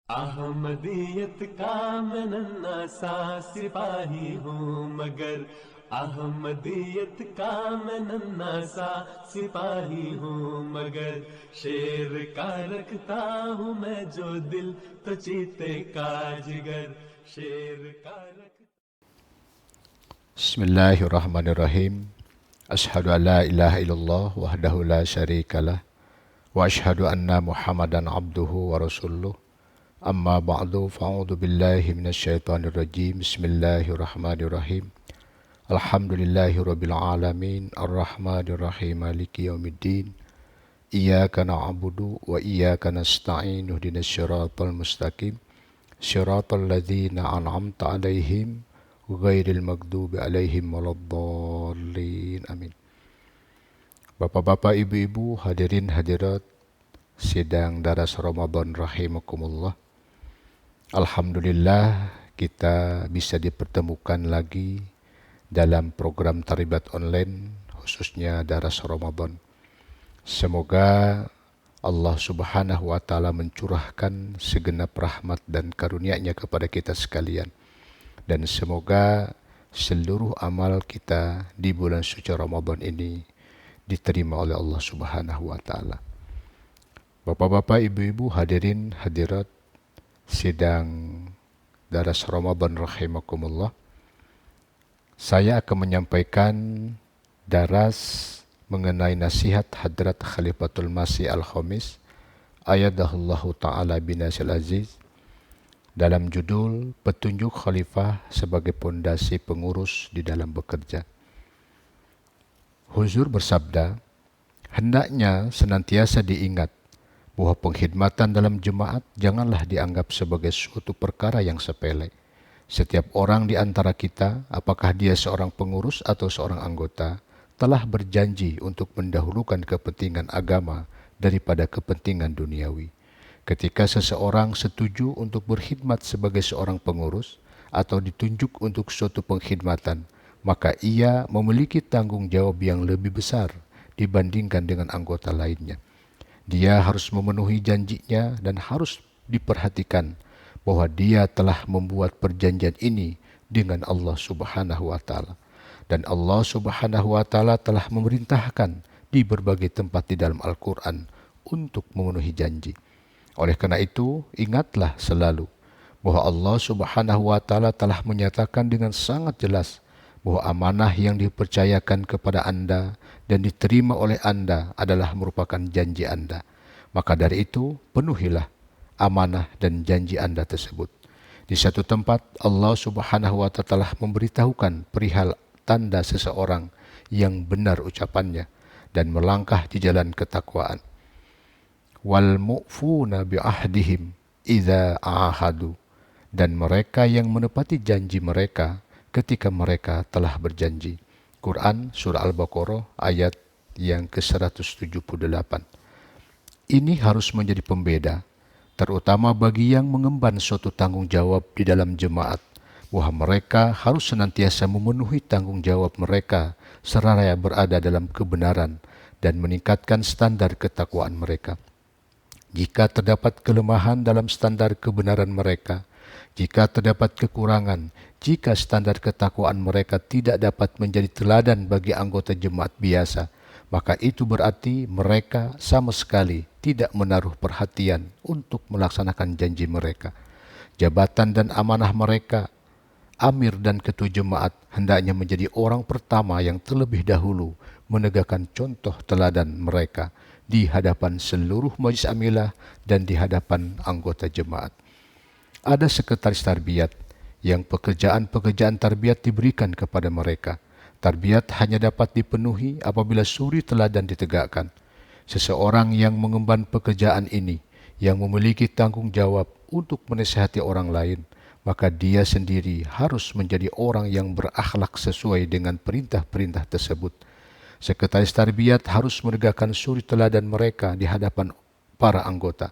अहमदियत का मैं नन्हा सा सिपाही हूँ मगर अहमदियत का मैं नन्हा सा सिपाही हूँ मगर शेर का रखता हूँ मैं जो दिल तो चीते का जिगर शेर का रखता। Bismillahirrahmanirrahim. Ashhadu an la ilaha illallah wahdahu la syarikalah wa ashhadu anna Muhammadan abduhu wa rasuluh. Amma ba'du fa'udzu billahi minasyaitonir rajim. Bismillahirrahmanirrahim. Alhamdulillahirabbil alamin arrahmanir rahim maliki yaumiddin. Iyyaka na'budu wa iyyaka nasta'in ihdinas siratal mustaqim. Siratal ladzina an'amta 'alaihim ghairil maghdubi 'alaihim waladdallin. Amin. Bapak-bapak, ibu-ibu, hadirin hadirat sidang daras Ramadan rahimakumullah. Alhamdulillah kita bisa dipertemukan lagi dalam program Tarbiyat Online khususnya daras Ramadan. Semoga Allah Subhanahu wa taala mencurahkan segenap rahmat dan karunia-Nya kepada kita sekalian. Dan semoga seluruh amal kita di bulan suci Ramadan ini diterima oleh Allah Subhanahu wa taala. Bapak-bapak, ibu-ibu, hadirin hadirat sidang daras Ramadan rahimakumullah. Saya akan menyampaikan daras mengenai nasihat Hadrat Khalifatul Masih Al-Khamis ayadahullahu ta'ala binasil aziz dalam judul Petunjuk Khalifah sebagai pondasi pengurus di dalam bekerja. Huzur bersabda, hendaknya senantiasa diingat bahwa pengkhidmatan dalam jemaat janganlah dianggap sebagai suatu perkara yang sepele. Setiap orang di antara kita, apakah dia seorang pengurus atau seorang anggota, telah berjanji untuk mendahulukan kepentingan agama daripada kepentingan duniawi. Ketika seseorang setuju untuk berkhidmat sebagai seorang pengurus atau ditunjuk untuk suatu pengkhidmatan, maka ia memiliki tanggung jawab yang lebih besar dibandingkan dengan anggota lainnya. Dia harus memenuhi janjinya dan harus diperhatikan bahwa dia telah membuat perjanjian ini dengan Allah Subhanahu wa taala. Dan Allah Subhanahu wa taala telah memerintahkan di berbagai tempat di dalam Al-Qur'an untuk memenuhi janji. Oleh karena itu, ingatlah selalu bahwa Allah Subhanahu wa taala telah menyatakan dengan sangat jelas bahwa amanah yang dipercayakan kepada Anda dan diterima oleh Anda adalah merupakan janji Anda. Maka dari itu, penuhilah amanah dan janji Anda tersebut. Di satu tempat, Allah Subhanahu wa taala telah memberitahukan perihal tanda seseorang yang benar ucapannya dan melangkah di jalan ketakwaan. Wal mu'funa bi'ahdihim idza ahadu, dan mereka yang menepati janji mereka ketika mereka telah berjanji. Quran surah Al-Baqarah ayat yang ke-178. Ini harus menjadi pembeda, terutama bagi yang mengemban suatu tanggung jawab di dalam jemaat, bahwa mereka harus senantiasa memenuhi tanggung jawab mereka seraya berada dalam kebenaran dan meningkatkan standar ketakwaan mereka. Jika terdapat kelemahan dalam standar kebenaran mereka, jika terdapat kekurangan, jika standar ketakwaan mereka tidak dapat menjadi teladan bagi anggota jemaat biasa, maka itu berarti mereka sama sekali tidak menaruh perhatian untuk melaksanakan janji mereka. Jabatan dan amanah mereka, amir dan ketua jemaat hendaknya menjadi orang pertama yang terlebih dahulu menegakkan contoh teladan mereka di hadapan seluruh majlis amilah dan di hadapan anggota jemaat. Ada sekretaris tarbiyat yang pekerjaan-pekerjaan tarbiyat diberikan kepada mereka. Tarbiyat hanya dapat dipenuhi apabila suri teladan ditegakkan. Seseorang yang mengemban pekerjaan ini, yang memiliki tanggung jawab untuk menasihati orang lain, maka dia sendiri harus menjadi orang yang berakhlak sesuai dengan perintah-perintah tersebut. Sekretaris tarbiyat harus menegakkan suri teladan mereka di hadapan para anggota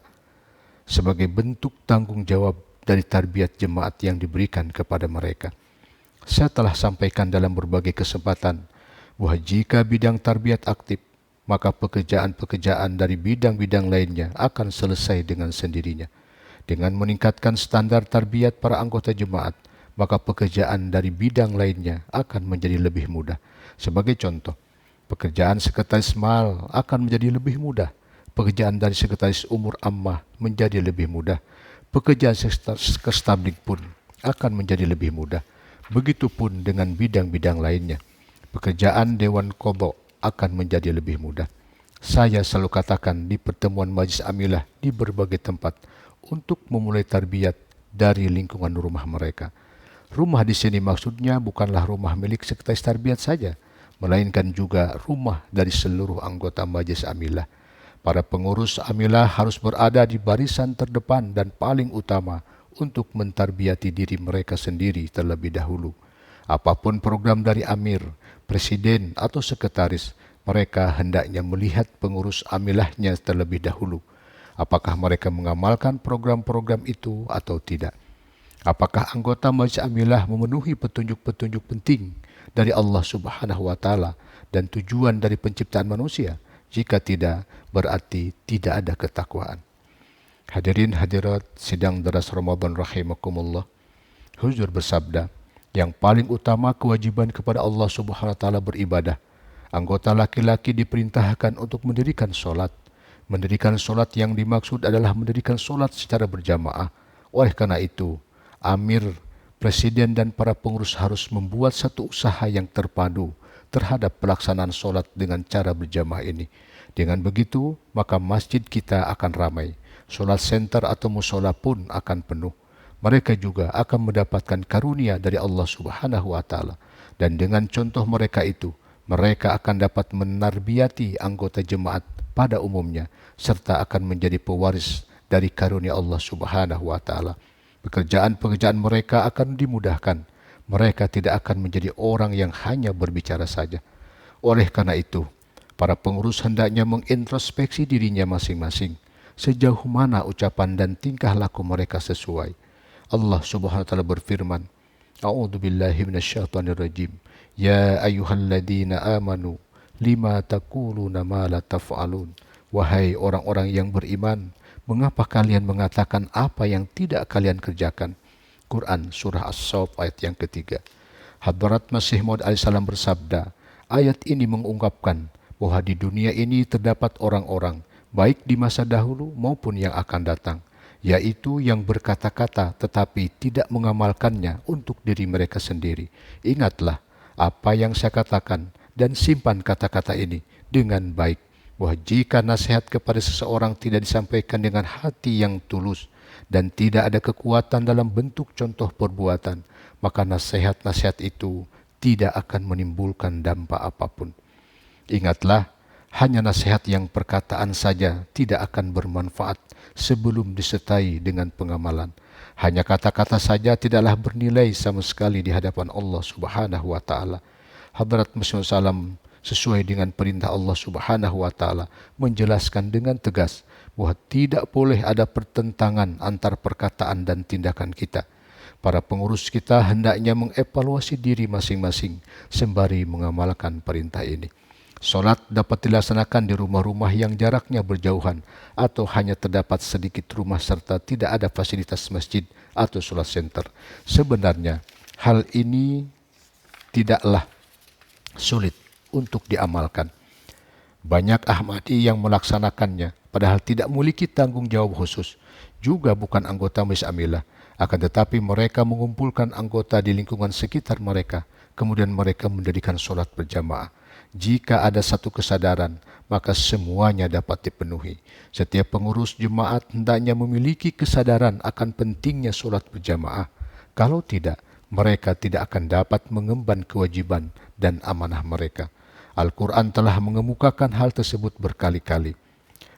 sebagai bentuk tanggung jawab dari tarbiyat jemaat yang diberikan kepada mereka. Saya telah sampaikan dalam berbagai kesempatan bahwa jika bidang tarbiyat aktif, maka pekerjaan-pekerjaan dari bidang-bidang lainnya akan selesai dengan sendirinya. Dengan meningkatkan standar tarbiyat para anggota jemaat, maka pekerjaan dari bidang lainnya akan menjadi lebih mudah. Sebagai contoh, pekerjaan sekretaris mal akan menjadi lebih mudah. Pekerjaan dari sekretaris umur ammah menjadi lebih mudah. Pekerjaan kestablik pun akan menjadi lebih mudah. Begitupun dengan bidang-bidang lainnya. Pekerjaan Dewan Qadha akan menjadi lebih mudah. Saya selalu katakan di pertemuan Majlis Amilah di berbagai tempat untuk memulai tarbiyat dari lingkungan rumah mereka. Rumah di sini maksudnya bukanlah rumah milik sekretaris tarbiyat saja, melainkan juga rumah dari seluruh anggota Majlis Amilah. Para pengurus Amilah harus berada di barisan terdepan dan paling utama untuk mentarbiyati diri mereka sendiri terlebih dahulu. Apapun program dari Amir, Presiden atau Sekretaris, mereka hendaknya melihat pengurus Amilahnya terlebih dahulu. Apakah mereka mengamalkan program-program itu atau tidak? Apakah anggota Majlis Amilah memenuhi petunjuk-petunjuk penting dari Allah Subhanahu wa taala dan tujuan dari penciptaan manusia? Jika tidak, berarti tidak ada ketakwaan. Hadirin hadirat sidang daras Ramadan rahimakumullah. Huzur bersabda, yang paling utama kewajiban kepada Allah Subhanahu wa taala beribadah. Anggota laki-laki diperintahkan untuk mendirikan solat. Mendirikan solat yang dimaksud adalah mendirikan solat secara berjamaah. Oleh karena itu, Amir, Presiden dan para pengurus harus membuat satu usaha yang terpadu terhadap pelaksanaan solat dengan cara berjamaah ini. Dengan begitu, maka masjid kita akan ramai. Solat center atau musola pun akan penuh. Mereka juga akan mendapatkan karunia dari Allah Subhanahu wa taala. Dan dengan contoh mereka itu, mereka akan dapat menarbiyati anggota jemaat pada umumnya, serta akan menjadi pewaris dari karunia Allah Subhanahu wa taala. Pekerjaan-pekerjaan mereka akan dimudahkan. Mereka tidak akan menjadi orang yang hanya berbicara saja. Oleh karena itu, para pengurus hendaknya mengintrospeksi dirinya masing-masing, sejauh mana ucapan dan tingkah laku mereka sesuai. Allah Subhanahu wa taala berfirman, A'udzu billahi minasyaitonir rajim. Ya ayyuhalladzina amanu lima taquluna ma la taf'alun. Wahai orang-orang yang beriman, mengapa kalian mengatakan apa yang tidak kalian kerjakan? Quran surah As-Saff ayat yang ketiga. Hadrat Masih Maud alaihissalam bersabda, ayat ini mengungkapkan bahwa di dunia ini terdapat orang-orang, baik di masa dahulu maupun yang akan datang, yaitu yang berkata-kata tetapi tidak mengamalkannya untuk diri mereka sendiri. Ingatlah apa yang saya katakan dan simpan kata-kata ini dengan baik, bahwa jika nasihat kepada seseorang tidak disampaikan dengan hati yang tulus dan tidak ada kekuatan dalam bentuk contoh perbuatan, maka nasihat-nasihat itu tidak akan menimbulkan dampak apapun. Ingatlah, hanya nasihat yang perkataan saja tidak akan bermanfaat sebelum disertai dengan pengamalan. Hanya kata-kata saja tidaklah bernilai sama sekali di hadapan Allah Subhanahu wa taala. Hadrat Masih Salam sesuai dengan perintah Allah Subhanahu wa taala menjelaskan dengan tegas bahwa tidak boleh ada pertentangan antar perkataan dan tindakan kita. Para pengurus kita hendaknya mengevaluasi diri masing-masing sembari mengamalkan perintah ini. Solat dapat dilaksanakan di rumah-rumah yang jaraknya berjauhan atau hanya terdapat sedikit rumah serta tidak ada fasilitas masjid atau solat center. Sebenarnya hal ini tidaklah sulit untuk diamalkan. Banyak Ahmadi yang melaksanakannya padahal tidak memiliki tanggung jawab khusus, juga bukan anggota Majlis Amilah, akan tetapi mereka mengumpulkan anggota di lingkungan sekitar mereka, kemudian mereka mendirikan solat berjamaah. Jika ada satu kesadaran, maka semuanya dapat dipenuhi. Setiap pengurus jemaat hendaknya memiliki kesadaran akan pentingnya solat berjamaah. Kalau tidak, mereka tidak akan dapat mengemban kewajiban dan amanah mereka. Al-Quran telah mengemukakan hal tersebut berkali-kali.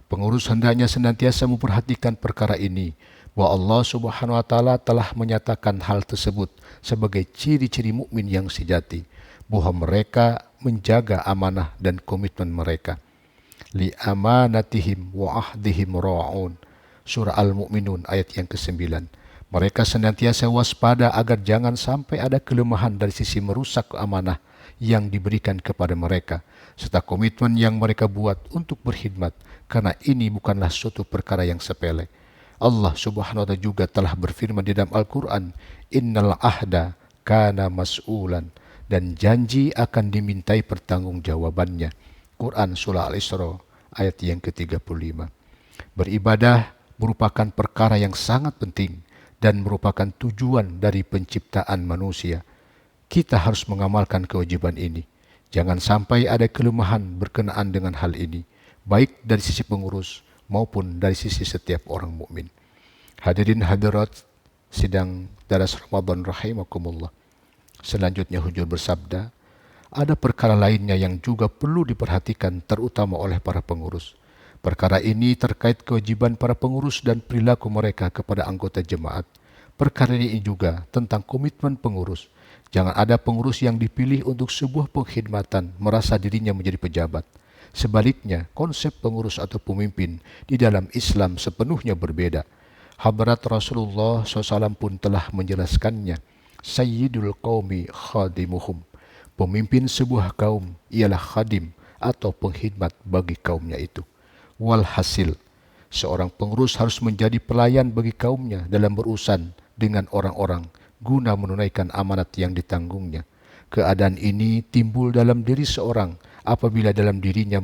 Pengurus hendaknya senantiasa memperhatikan perkara ini, bahwa Allah Subhanahu wa taala telah menyatakan hal tersebut sebagai ciri-ciri mukmin yang sejati, bahwa mereka menjaga amanah dan komitmen mereka. Li amanatihim wa ahdihim ra'un. Surah Al-Mu'minun ayat yang ke-9. Mereka senantiasa waspada agar jangan sampai ada kelemahan dari sisi merusak amanah yang diberikan kepada mereka, serta komitmen yang mereka buat untuk berkhidmat, karena ini bukanlah suatu perkara yang sepele. Allah Subhanahu wa taala juga telah berfirman di dalam Al-Qur'an, "Innal ahda kana mas'ulan," dan janji akan dimintai pertanggungjawabannya. Quran Surah Al-Isra ayat yang ke-35. Beribadah merupakan perkara yang sangat penting dan merupakan tujuan dari penciptaan manusia. Kita harus mengamalkan kewajiban ini. Jangan sampai ada kelemahan berkenaan dengan hal ini, baik dari sisi pengurus maupun dari sisi setiap orang mukmin. Hadirin hadirat sidang daras Ramadan rahimakumullah. Selanjutnya Hujur bersabda, ada perkara lainnya yang juga perlu diperhatikan terutama oleh para pengurus. Perkara ini terkait kewajiban para pengurus dan perilaku mereka kepada anggota jemaat. Perkara ini juga tentang komitmen pengurus. Jangan ada pengurus yang dipilih untuk sebuah pengkhidmatan merasa dirinya menjadi pejabat. Sebaliknya, konsep pengurus atau pemimpin di dalam Islam sepenuhnya berbeda. Hadrat Rasulullah SAW pun telah menjelaskannya. Sayyidul qaumi khadimuhum. Pemimpin sebuah kaum ialah khadim atau pengkhidmat bagi kaumnya itu. Walhasil, seorang pengurus harus menjadi pelayan bagi kaumnya dalam berurusan dengan orang-orang guna menunaikan amanat yang ditanggungnya. Keadaan ini timbul dalam diri seorang apabila dalam dirinya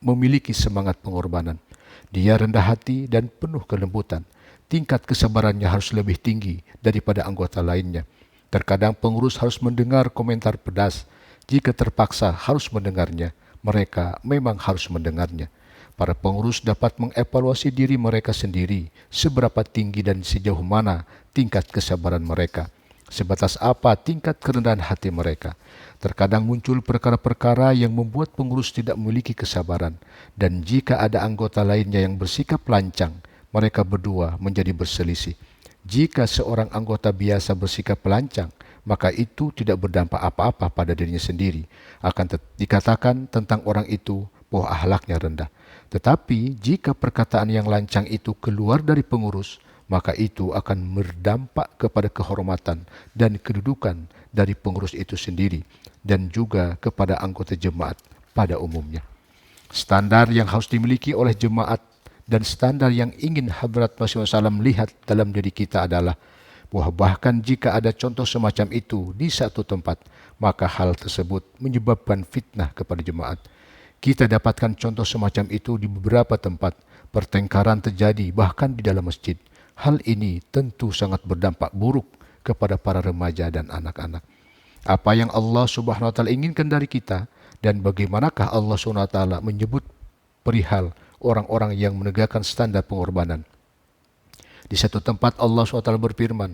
memiliki semangat pengorbanan. Dia rendah hati dan penuh kelembutan. Tingkat kesabarannya harus lebih tinggi daripada anggota lainnya. Terkadang pengurus harus mendengar komentar pedas. Jika terpaksa harus mendengarnya, mereka memang harus mendengarnya. Para pengurus dapat mengevaluasi diri mereka sendiri, seberapa tinggi dan sejauh mana tingkat kesabaran mereka, sebatas apa tingkat kerendahan hati mereka. Terkadang muncul perkara-perkara yang membuat pengurus tidak memiliki kesabaran, dan jika ada anggota lainnya yang bersikap lancang, mereka berdua menjadi berselisih. Jika seorang anggota biasa bersikap lancang, maka itu tidak berdampak apa-apa pada dirinya sendiri. Akan dikatakan tentang orang itu bahwa akhlaknya rendah. Tetapi jika perkataan yang lancang itu keluar dari pengurus, maka itu akan berdampak kepada kehormatan dan kedudukan dari pengurus itu sendiri dan juga kepada anggota jemaat pada umumnya. Standar yang harus dimiliki oleh jemaat dan standar yang ingin Hadrat Masih SAW lihat dalam diri kita adalah bahwa bahkan jika ada contoh semacam itu di satu tempat, maka hal tersebut menyebabkan fitnah kepada jemaat. Kita dapatkan contoh semacam itu di beberapa tempat. Pertengkaran terjadi bahkan di dalam masjid. Hal ini tentu sangat berdampak buruk kepada para remaja dan anak-anak. Apa yang Allah Subhanahu wa taala inginkan dari kita dan bagaimanakah Allah Subhanahu wa taala menyebut perihal orang-orang yang menegakkan standar pengorbanan. Di satu tempat Allah Subhanahu wa taala berfirman,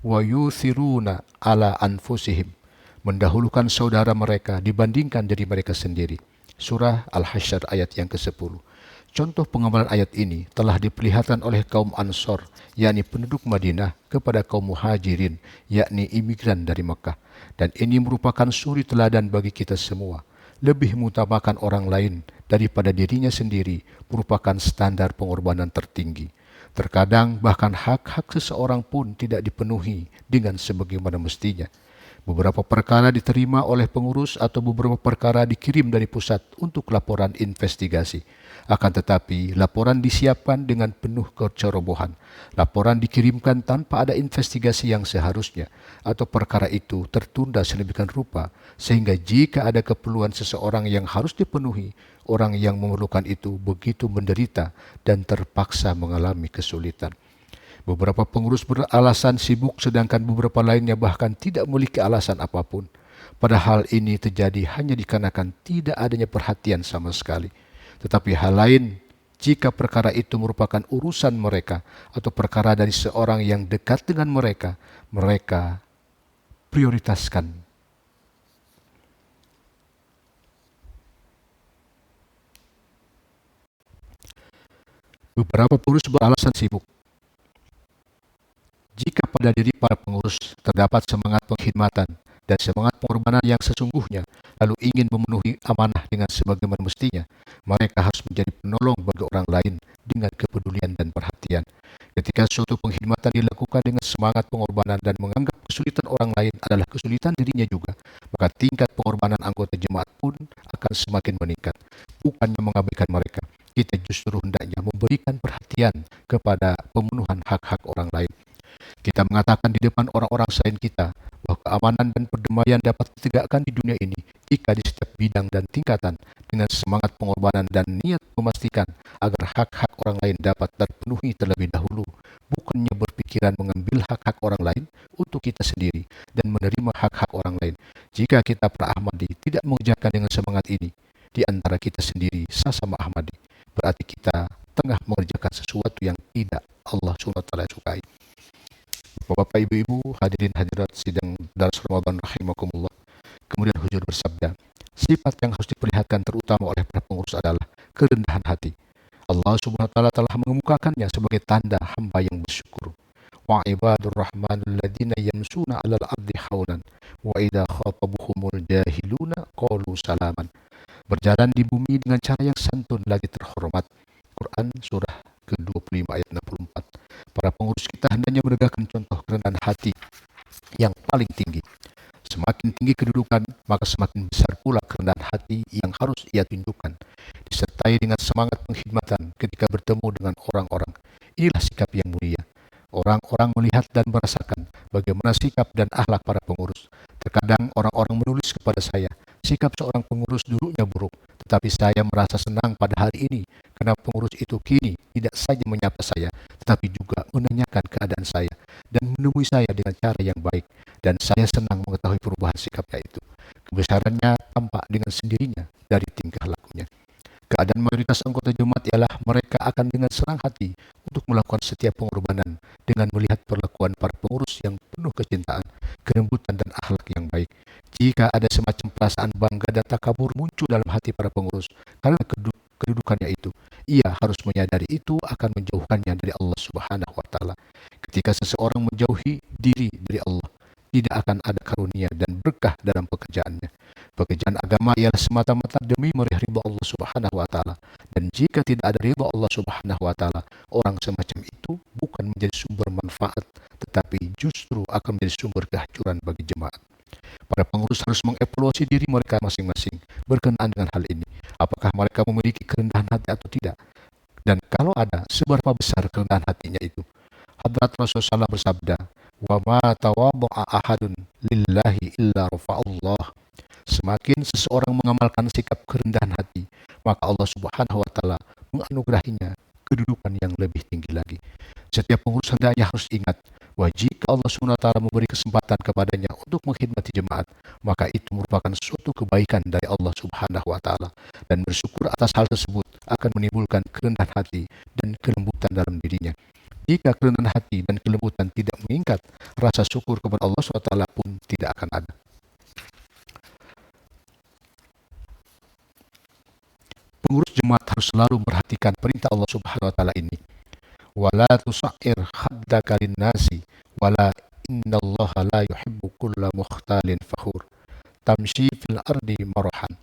"Wa yuthiruna ala anfusihim." Mendahulukan saudara mereka dibandingkan diri mereka sendiri. Surah Al-Hasyr ayat yang ke-10. Contoh pengamalan ayat ini telah diperlihatkan oleh kaum Ansor, yakni penduduk Madinah, kepada kaum Muhajirin, yakni imigran dari Mekah. Dan ini merupakan suri teladan bagi kita semua. Lebih mengutamakan orang lain daripada dirinya sendiri merupakan standar pengorbanan tertinggi. Terkadang bahkan hak-hak seseorang pun tidak dipenuhi dengan sebagaimana mestinya. Beberapa perkara diterima oleh pengurus atau beberapa perkara dikirim dari pusat untuk laporan investigasi. Akan tetapi, laporan disiapkan dengan penuh kecerobohan. Laporan dikirimkan tanpa ada investigasi yang seharusnya, atau perkara itu tertunda sedemikian rupa, sehingga jika ada keperluan seseorang yang harus dipenuhi, orang yang memerlukan itu begitu menderita dan terpaksa mengalami kesulitan. Beberapa pengurus beralasan sibuk sedangkan beberapa lainnya bahkan tidak memiliki alasan apapun. Padahal ini terjadi hanya dikarenakan tidak adanya perhatian sama sekali. Tetapi hal lain, jika perkara itu merupakan urusan mereka atau perkara dari seorang yang dekat dengan mereka, mereka prioritaskan. Beberapa pengurus beralasan sibuk. Jika pada diri para pengurus terdapat semangat pengkhidmatan dan semangat pengorbanan yang sesungguhnya, lalu ingin memenuhi amanah dengan sebagaimana mestinya, mereka harus menjadi penolong bagi orang lain dengan kepedulian dan perhatian. Ketika suatu pengkhidmatan dilakukan dengan semangat pengorbanan dan menganggap kesulitan orang lain adalah kesulitan dirinya juga, maka tingkat pengorbanan anggota jemaat pun akan semakin meningkat, bukannya mengabaikan mereka. kita justru hendaknya memberikan perhatian kepada pemenuhan hak-hak orang lain. Kita mengatakan di depan orang-orang selain kita bahwa keamanan dan perdamaian dapat ditegakkan di dunia ini jika di setiap bidang dan tingkatan dengan semangat pengorbanan dan niat memastikan agar hak-hak orang lain dapat terpenuhi terlebih dahulu, bukannya berpikiran mengambil hak-hak orang lain untuk kita sendiri dan menerima hak-hak orang lain. Jika kita para Ahmadi tidak mengerjakan dengan semangat ini di antara kita sendiri sesama Ahmadi, berarti kita tengah mengerjakan sesuatu yang tidak Allah SWT sukai. Bapak, ibu-ibu, hadirin hadirat sidang Darus Ramadan rahimakumullah. Kemudian Huzur bersabda, sifat yang harus diperlihatkan terutama oleh para pengurus adalah kerendahan hati. Allah Subhanahu wa taala telah mengemukakannya sebagai tanda hamba yang bersyukur. Wa ibadur rahmanul ladzina yamsuna 'alal ardi haulan wa idza khatabuhumul jahiluna qalu salaman. Berjalan di bumi dengan cara yang santun lagi terhormat. Quran surah ke-25 ayat 64. Para pengurus kita hendaknya menegakkan contoh kerendahan hati yang paling tinggi. Semakin tinggi kedudukan, maka semakin besar pula kerendahan hati yang harus ia tunjukkan, disertai dengan semangat pengkhidmatan ketika bertemu dengan orang-orang. Inilah sikap yang mulia. Orang-orang melihat dan merasakan bagaimana sikap dan akhlak para pengurus. Terkadang orang-orang menulis kepada saya, sikap seorang pengurus dulunya buruk, tetapi saya merasa senang pada hari ini karena pengurus itu kini tidak saja menyapa saya, tetapi juga menanyakan keadaan saya dan menemui saya dengan cara yang baik, dan saya senang mengetahui perubahan sikapnya itu. Kebesarannya tampak dengan sendirinya dari tingkah lakunya. Keadaan mayoritas anggota jemaat ialah mereka akan dengan senang hati untuk melakukan setiap pengorbanan dengan melihat perlakuan para pengurus yang penuh kecintaan, kelembutan dan akhlak yang baik. Jika ada semacam perasaan bangga dan takabur muncul dalam hati para pengurus karena kedudukannya itu, ia harus menyadari itu akan menjauhkannya dari Allah Subhanahu wa taala. Ketika seseorang menjauhi diri dari Allah, tidak akan ada karunia dan berkah dalam pekerjaannya. Pekerjaan agama ialah semata-mata demi meraih ridha Allah Subhanahu wa taala. Dan jika tidak ada ridha Allah Subhanahu wa taala, orang semacam itu bukan menjadi sumber manfaat, tetapi justru akan menjadi sumber kehancuran bagi jemaat. Para pengurus harus mengevaluasi diri mereka masing-masing berkenaan dengan hal ini. Apakah mereka memiliki kerendahan hati atau tidak? Dan kalau ada, seberapa besar kerendahan hatinya itu? Hadrat Rasulullah SAW bersabda, "Wa ma tawadda'a ahadun lillahi illa rafa'allah." Semakin seseorang mengamalkan sikap kerendahan hati, maka Allah Subhanahu wa taala menganugerahinya kedudukan yang lebih tinggi lagi. Setiap pengurus hendaknya harus ingat bahwa jika Allah Subhanahu wa taala memberi kesempatan kepadanya untuk mengkhidmati jemaat, maka itu merupakan suatu kebaikan dari Allah Subhanahu wa taala, dan bersyukur atas hal tersebut akan menimbulkan kerendahan hati dan kelembutan dalam dirinya. Jika kerendahan hati dan kelembutan tidak meningkat, rasa syukur kepada Allah SWT pun tidak akan ada. Pengurus jemaat harus selalu memperhatikan perintah Allah Subhanahu wa taala ini. Wala tusa'ir khaddaka linnasi wala innallaha la yuhibbu kulla mukhtalin fakhur. Tamshi fil ardi marahan.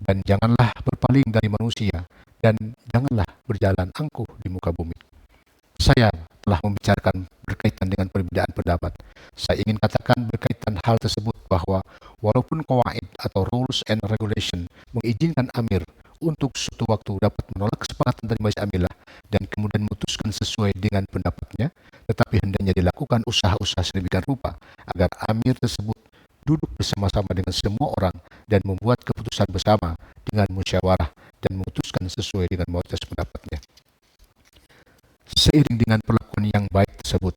Dan janganlah berpaling dari manusia dan janganlah berjalan angkuh di muka bumi. Saya telah membicarakan berkaitan dengan perbedaan pendapat. Saya ingin katakan berkaitan hal tersebut bahwa walaupun qawaid atau rules and regulation mengizinkan amir untuk suatu waktu dapat menolak kesepakatan dari majelis amilah dan kemudian memutuskan sesuai dengan pendapatnya, tetapi hendaknya dilakukan usaha-usaha sedemikian rupa agar amir tersebut duduk bersama-sama dengan semua orang dan membuat keputusan bersama dengan musyawarah dan memutuskan sesuai dengan mayoritas pendapatnya. Seiring dengan perlakuan yang baik tersebut,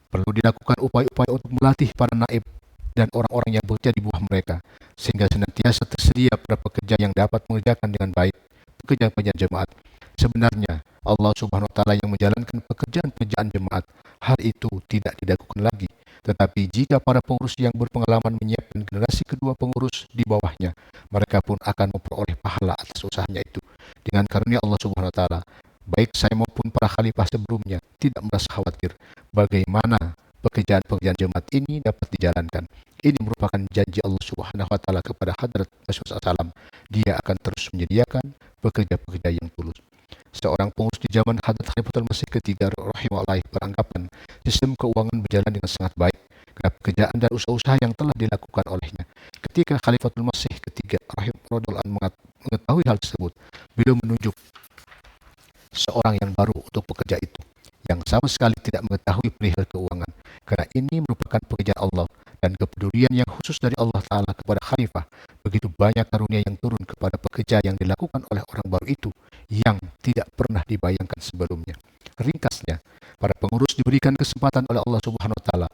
perlu dilakukan upaya-upaya untuk melatih para naib dan orang-orang yang bekerja di bawah mereka, sehingga senantiasa tersedia para pekerja yang dapat mengerjakan dengan baik pekerjaan-pekerjaan jemaat. Sebenarnya Allah Subhanahu wa taala yang menjalankan pekerjaan-pekerjaan jemaat. Hal itu tidak dilakukan lagi. Tetapi jika para pengurus yang berpengalaman menyiapkan generasi kedua pengurus di bawahnya, mereka pun akan memperoleh pahala atas usahanya itu. Dengan karunia Allah Subhanahu wa taala, baik saya maupun para khalifah sebelumnya tidak merasa khawatir bagaimana pekerjaan-pekerjaan jemaat ini dapat dijalankan. Ini merupakan janji Allah Subhanahu wa taala kepada Hadrat Rasulullah SAW. Dia akan terus menyediakan pekerja-pekerja yang tulus. Seorang pengurus di zaman Hadrat Khalifatul Masih ketiga rahimahullah beranggapan sistem keuangan berjalan dengan sangat baik karena pekerjaan dan usaha-usaha yang telah dilakukan olehnya. Ketika Khalifatul Masih ketiga rahimahullah mengetahui hal tersebut, beliau menunjuk seorang yang baru untuk pekerja itu, yang sama sekali tidak mengetahui perihal keuangan, karena ini merupakan pekerjaan Allah dan kepedulian yang khusus dari Allah Ta'ala kepada khalifah. Begitu banyak karunia yang turun kepada pekerja yang dilakukan oleh orang baru itu yang tidak pernah dibayangkan sebelumnya. Ringkasnya, para pengurus diberikan kesempatan oleh Allah Subhanahu wa Ta'ala.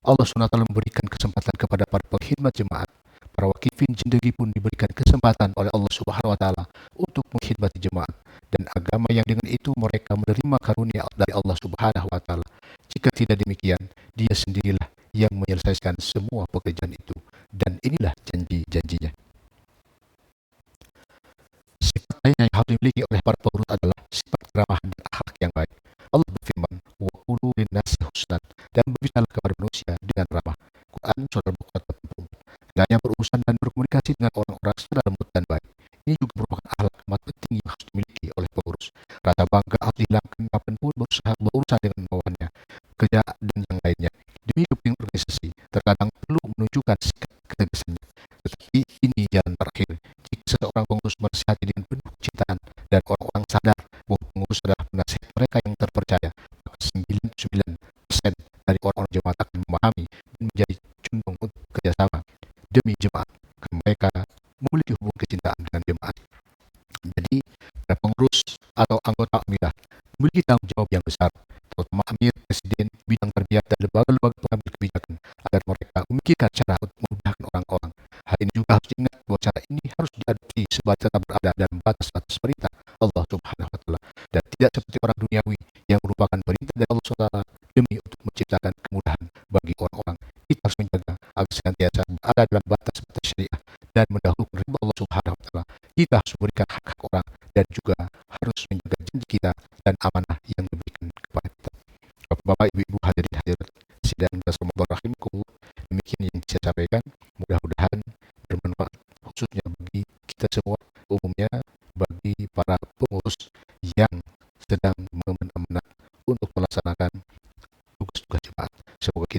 Allah Subhanahu wa Ta'ala memberikan kesempatan kepada para pengkhidmat jemaat. Para wakifin jindegi pun diberikan kesempatan oleh Allah Subhanahu wa Ta'ala untuk mengkhidmati jemaat, dan agama yang dengan itu mereka menerima karunia dari Allah Subhanahu wa Ta'ala. Jika tidak demikian, Dia sendirilah yang menyelesaikan semua pekerjaan itu, dan inilah janji-janjinya. Sifat lain yang harus dimiliki oleh para pengurus adalah sifat keramahan dan akhlak yang baik. Allah berfirman, wa qulu linnasi husnan, dan berbicara kepada manusia dengan ramah. Quran surah Al-Baqarah 84. Hendaknya berurusan dan berkomunikasi dengan orang-orang secara lembut dan baik. Ini juga merupakan akhlak amat penting yang harus dimiliki oleh pengurus. Rasa bangga harus dihilangkan kapanpun berusaha berurusan dengan bawahannya, kerja dan yang lainnya. Demi kepentingan organisasi, terkadang perlu menunjukkan sikap ketegasannya. Tetapi ini jalan terakhir. Jika seorang pengurus menasihati dengan penuh kecintaan dan orang-orang sadar bahwa pengurus adalah penasihat mereka yang terpercaya, maka 99% dari orang-orang jemaat akan memahami dan menjadi condong untuk bekerjasama demi jemaat, karena mereka memiliki hubungan kecintaan dengan jemaat. Jadi, para pengurus atau anggota Amirah memiliki tanggung jawab yang besar, terutama Amir, Presiden, bidang tarbiyat, dan lembaga-lembaga pengambil kebijakan, agar mereka memikirkan cara untuk memudahkan orang-orang. Hal ini juga harus diingat bahwa cara ini harus diadopsi sebab tetap berada dalam batas-batas perintah Allah Subhanahu wa Ta'ala, dan tidak seperti orang duniawi yang merupakan perintah dari Allah Subhanahu wa Ta'ala demi untuk menciptakan kemudahan bagi orang-orang. Kita harus menjaga agar senantiasa berada dalam batas-batas syariah dan mendahulukan ridha Allah Subhanahu wa Ta'ala. Kita harus memberikan hak-hak orang dan juga harus menjaga janji kita dan amanah yang diberikan kepada kita. Bapak-bapak, ibu-ibu, hadirin hadirat sidang Ramadan rahimakumullah, demikian yang saya sampaikan. Mudah-mudahan bermanfaat khususnya bagi kita semua, umumnya bagi para pengurus yang sedang mengemban amanah untuk melaksanakan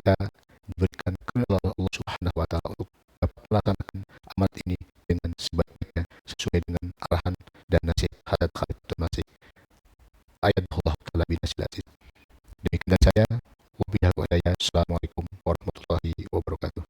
tugas-tugas jemaat. Semoga kita diberikan karunia Allah Subhanahu wa Ta'ala untuk dapat melaksanakan amanat ini dengan sebaik-baiknya sesuai dengan arahan dan nasihat Hadrat Khalifatul Masih. Ayat Allah Ta'ala binasil aziz. Demikian dari saya. Wabillahi taufiq. Assalamualaikum warahmatullahi wabarakatuh.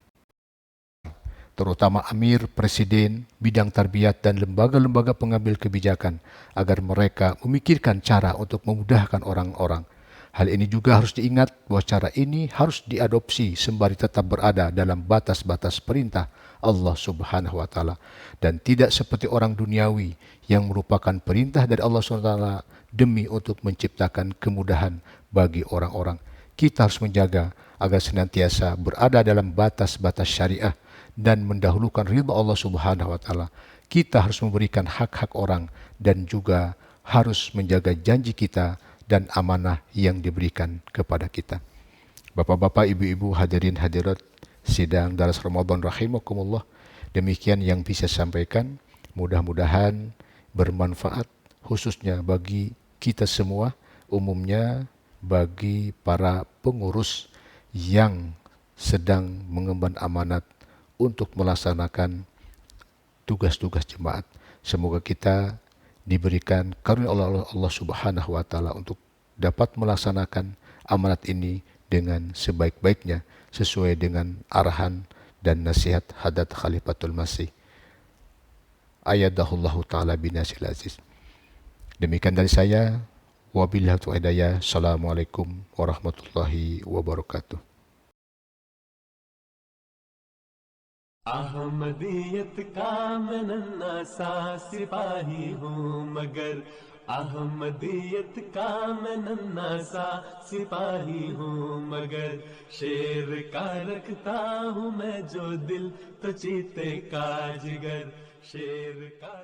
Terutama Amir, Presiden, bidang tarbiyat, dan lembaga-lembaga pengambil kebijakan agar mereka memikirkan cara untuk memudahkan orang-orang. Hal ini juga harus diingat bahwa cara ini harus diadopsi sembari tetap berada dalam batas-batas perintah Allah Subhanahu wa Ta'ala, dan tidak seperti orang duniawi yang merupakan perintah dari Allah Subhanahu wa Ta'ala demi untuk menciptakan kemudahan bagi orang-orang. Kita harus menjaga agar senantiasa berada dalam batas-batas syariah dan mendahulukan ridha Allah Subhanahu wa Ta'ala. Kita harus memberikan hak-hak orang dan juga harus menjaga janji kita dan amanah yang diberikan kepada kita. Bapak-bapak, ibu-ibu, hadirin hadirat sidang Daras Ramadan rahimakumullah, demikian yang bisa sampaikan. Mudah-mudahan bermanfaat khususnya bagi kita semua, umumnya bagi para pengurus yang sedang mengemban amanat untuk melaksanakan tugas-tugas jemaat. Semoga kita diberikan karunia Allah Subhanahu wa Ta'ala untuk dapat melaksanakan amanat ini dengan sebaik-baiknya sesuai dengan arahan dan nasihat Hadrat Khalifatul Masih. Ayyadahullahu Ta'ala binasil aziz. Demikian dari saya. Wabillahi taufiq. Assalamualaikum warahmatullahi wabarakatuh. Ahmadiyyat का मैं नन्हा सा सिपाही हूँ मगर अहमदियत का मैं नन्हा सा सिपाही हूँ मगर शेर का रखता हूँ मैं जो दिल तो चीते का जिगर शेर का